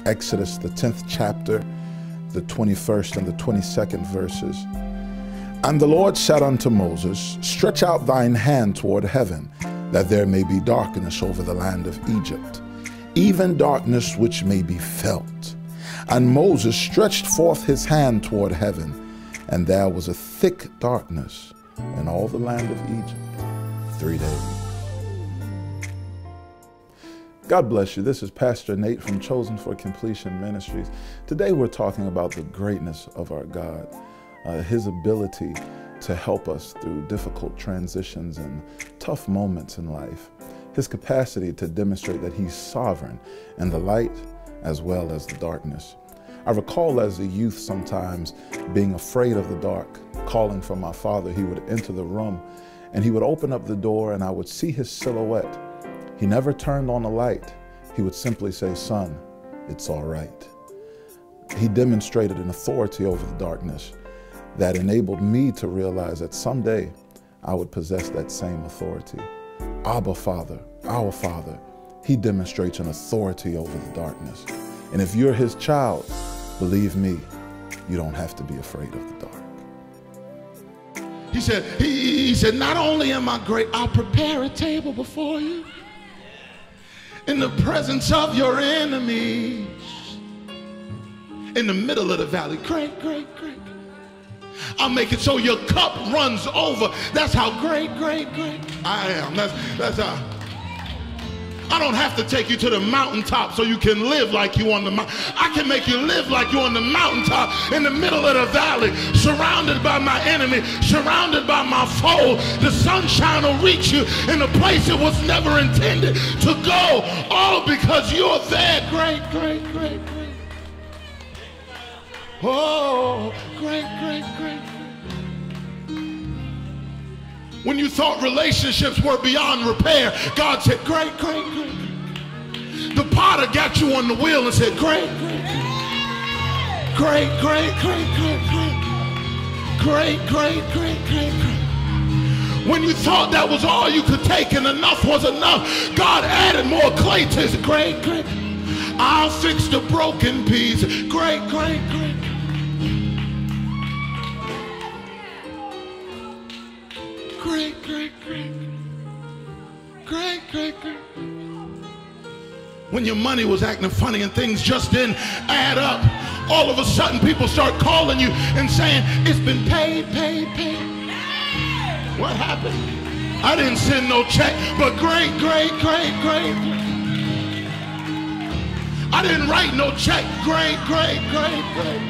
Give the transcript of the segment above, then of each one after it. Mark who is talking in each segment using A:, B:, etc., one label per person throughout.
A: Exodus, the 10th chapter, the 21st and the 22nd verses. And the Lord said unto Moses, stretch out thine hand toward heaven, that there may be darkness over the land of Egypt, even darkness which may be felt. And Moses stretched forth his hand toward heaven, and there was a thick darkness in all the land of Egypt 3 days. God bless you. This is Pastor Nate from Chosen for Completion Ministries. Today we're talking about the greatness of our God, His ability to help us through difficult transitions and tough moments in life, His capacity to demonstrate that He's sovereign in the light as well as the darkness. I recall as a youth sometimes being afraid of the dark, calling for my father. He would enter the room and he would open up the door and I would see his silhouette. He never turned on a light. He would simply say, son, it's all right. He demonstrated an authority over the darkness that enabled me to realize that someday I would possess that same authority. Abba Father, our Father, He demonstrates an authority over the darkness. And if you're His child, believe me, you don't have to be afraid of the dark.
B: He said, not only am I great, I'll prepare a table before you in the presence of your enemies. In the middle of the valley, great, great, great. I'll make it so your cup runs over. That's how great, great, great I am. That's how. I don't have to take you to the mountaintop so you can live like you on the mountain. I can make you live like you're on the mountaintop in the middle of the valley, surrounded by my enemy, surrounded by my foe. The sunshine will reach you in a place it was never intended to go, all because you're there. Great, great, great, great. Oh, great, great, great. When you thought relationships were beyond repair, God said, great, great, great. The potter got you on the wheel and said, great, great, great, great, great, great, great, great, great, great, great. When you thought that was all you could take and enough was enough, God added more clay to it. Great, great. I'll fix the broken pieces. Great, great, great. Great, great, great. Great, great, great. When your money was acting funny and things just didn't add up, all of a sudden people start calling you and saying, it's been paid, paid, paid. What happened? I didn't send no check, but great, great, great, great. I didn't write no check. Great, great, great, great.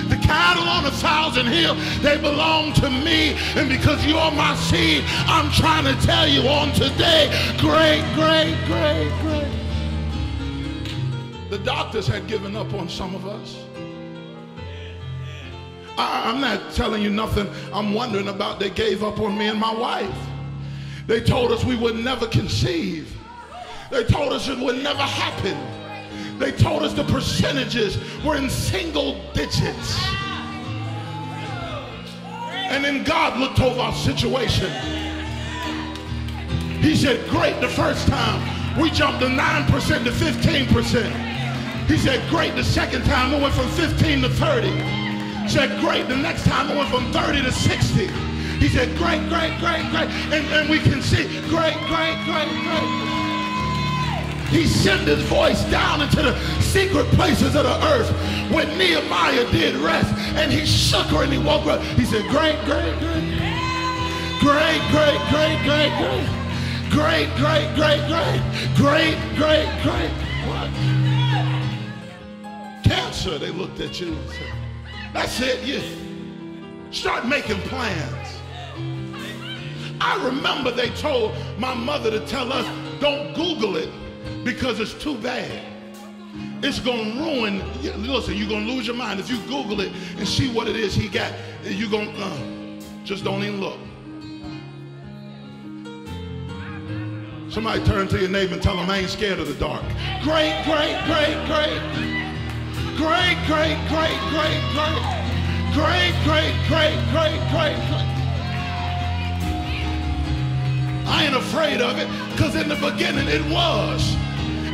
B: The cattle on 1,000 hills, they belong to me. And because you're my seed, I'm trying to tell you on today, great, great, great, great. The doctors had given up on some of us. I'm not telling you nothing I'm wondering about. They gave up on me and my wife. They told us we would never conceive. They told us it would never happen. They told us the percentages were in single digits. And then God looked over our situation. He said, great the first time. We jumped to 9% to 15%. He said, great the second time. It went from 15 to 30. He said, great the next time. It went from 30 to 60. He said, great, great, great, great. And we can see, great, great, great, great. He sent his voice down into the secret places of the earth when Nehemiah did rest, and he shook her and he woke her up. He said, great, great, great, great, great, great, great, great, great, great, great, great, great, great. What? Cancer, they looked at you and said, that's it, you start making plans. I remember they told my mother to tell us, don't Google it, because it's too bad. It's going to ruin, listen, you're going to lose your mind. If you Google it and see what it is he got, you're going to, just don't even look. Somebody turn to your neighbor and tell them I ain't scared of the dark. Great, great, great, great. Great, great, great, great, great. Great, great, great, great, great, great. I ain't afraid of it, because in the beginning it was.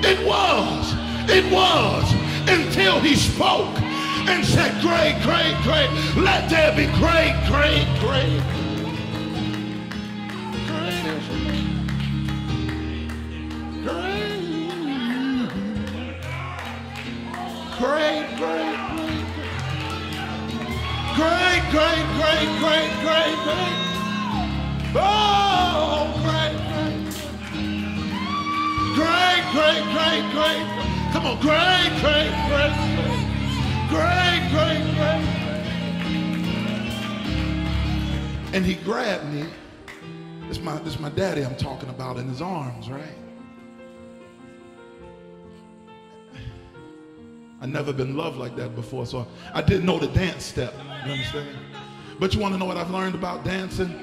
B: It was. It was until he spoke and said, great, great, great. Let there be great, great, great. Great is your name. Great. Great, great, great. Great, great, great, great, great, great. Oh, great, great. Great, great, great, great. Come on, great, great, great, great. Great, great, great. And he grabbed me. This is my daddy I'm talking about, in his arms, right? I'd never been loved like that before, so I didn't know the dance step. You understand? But you want to know what I've learned about dancing?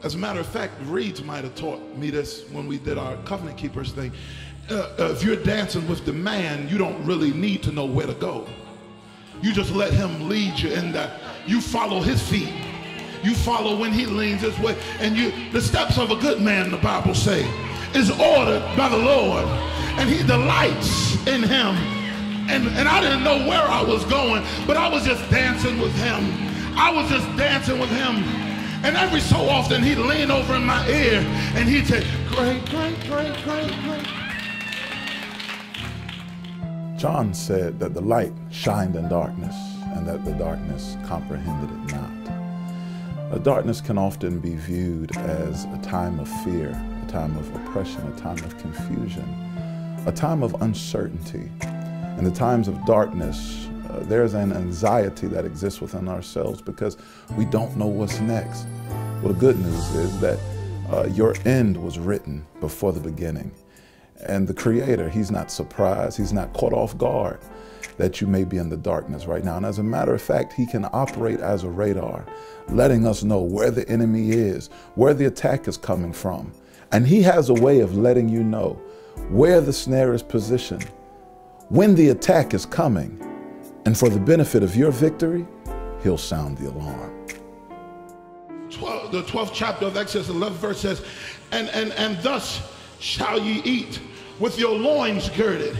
B: As a matter of fact, Reeds might have taught me this when we did our Covenant Keepers thing. If you're dancing with the man, you don't really need to know where to go. You just let him lead you in that. You follow his feet. You follow when he leans this way. And the steps of a good man, the Bible say, is ordered by the Lord. And he delights in him. And I didn't know where I was going, but I was just dancing with him. I was just dancing with him. And every so often he'd lean over in my ear and he'd say, great, great, great, great, great.
A: John said that the light shined in darkness and that the darkness comprehended it not. Darkness can often be viewed as a time of fear, a time of oppression, a time of confusion, a time of uncertainty. In the times of darkness, there's an anxiety that exists within ourselves because we don't know what's next. Well, the good news is that your end was written before the beginning. And the Creator, he's not surprised, he's not caught off guard that you may be in the darkness right now. And as a matter of fact, he can operate as a radar, letting us know where the enemy is, where the attack is coming from. And he has a way of letting you know where the snare is positioned, when the attack is coming. And for the benefit of your victory, he'll sound the alarm.
B: The 12th chapter of Exodus, 11th verse says, and thus shall ye eat with your loins girded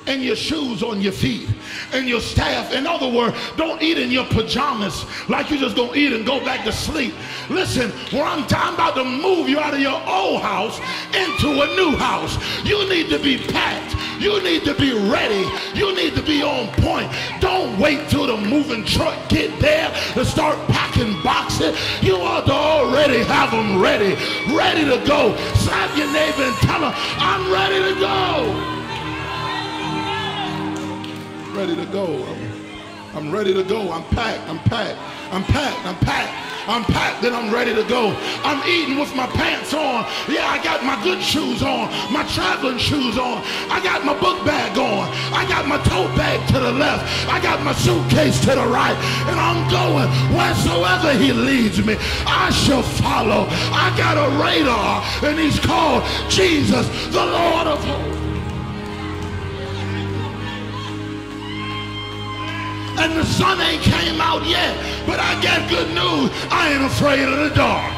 B: and your shoes on your feet and your staff. In other words, don't eat in your pajamas like you're just gonna eat and go back to sleep. Listen, when I'm about to move you out of your old house into a new house, you need to be packed. You need to be ready. You need to be on point. Don't wait till the moving truck get there to start packing boxes. You ought to already have them ready to go. Slap your neighbor and tell him, I'm ready to go. Ready to go. I'm ready to go. I'm packed. I'm packed. I'm packed. I'm packed. I'm packed, then I'm ready to go. I'm eating with my pants on. Yeah, I got my good shoes on, my traveling shoes on. I got my book bag on. I got my tote bag to the left. I got my suitcase to the right. And I'm going wheresoever he leads me, I shall follow. I got a radar, and he's called Jesus, the Lord of hosts. And the sun ain't came out yet, but I got good news. I ain't afraid of the dark.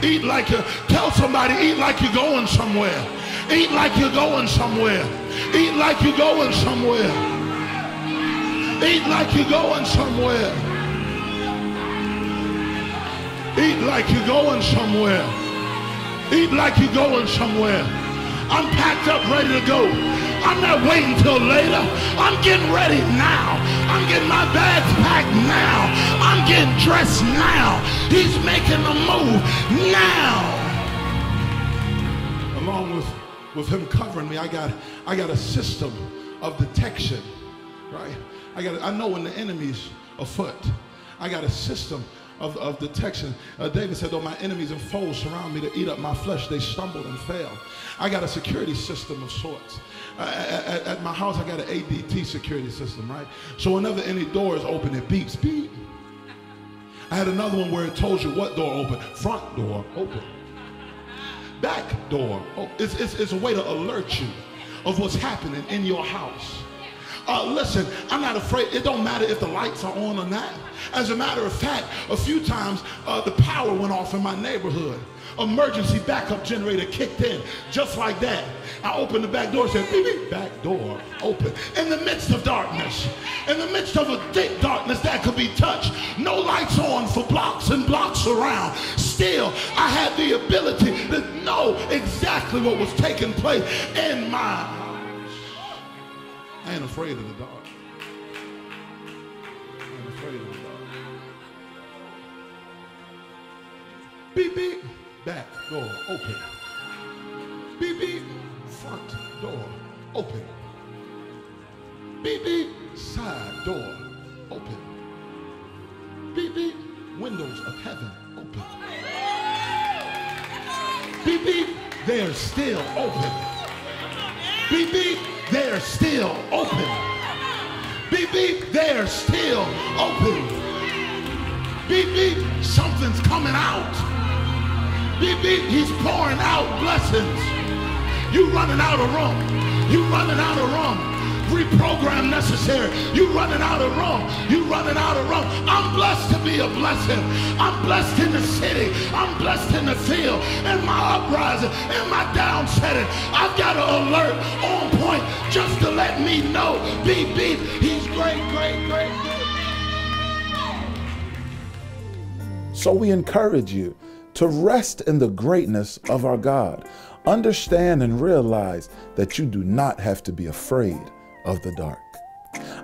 B: Eat like you, tell somebody, eat like you're going somewhere. Eat like you're going somewhere. Eat like you're going somewhere. Eat like you're going somewhere. Eat like you're going somewhere. Eat like you're going somewhere. I'm packed up, ready to go. I'm not waiting till later. I'm getting ready now. I'm getting my bags packed now. I'm getting dressed now. He's making a move now. Along with him covering me, I got a system of detection, right? I know when the enemy's afoot. I got a system of detection. David said, though my enemies and foes surround me to eat up my flesh, they stumbled and fell. I got a security system of sorts. At my house, I got an ADT security system, right? So whenever any door is open, it beeps, beep. I had another one where it tells you what door open. Front door open. Back door open. It's a way to alert you of what's happening in your house. Listen, I'm not afraid. It don't matter if the lights are on or not. As a matter of fact, a few times the power went off in my neighborhood. Emergency backup generator kicked in just like that. I opened the back door and said, beep, beep, back door open. In the midst of darkness, in the midst of a thick darkness that could be touched, no lights on for blocks and blocks around. Still, I had the ability to know exactly what was taking place in my house. I ain't afraid of the dark. I ain't afraid of the dark. Beep, beep. Back door open. Beep, beep. Front door open. Beep, beep. Side door open. Beep, beep. Windows of heaven open. Beep, beep. They're still open. Beep, beep. They're still open. Beep, beep. They're still open. Beep, beep. Something's coming out. Beep, beep, he's pouring out blessings. You running out of room. You running out of room. Reprogram necessary. You running out of room. You running out of room. I'm blessed to be a blessing. I'm blessed in the city. I'm blessed in the field. In my uprising. In my downsetting. I've got an alert on point just to let me know. Beep, beep, he's great, great, great, great.
A: So we encourage you to rest in the greatness of our God. Understand and realize that you do not have to be afraid of the dark.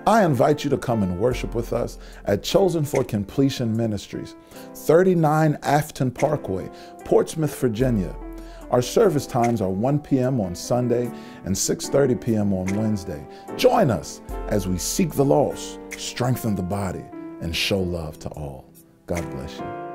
A: I invite you to come and worship with us at Chosen for Completion Ministries, 39 Afton Parkway, Portsmouth, Virginia. Our service times are 1 p.m. on Sunday and 6:30 p.m. on Wednesday. Join us as we seek the lost, strengthen the body, and show love to all. God bless you.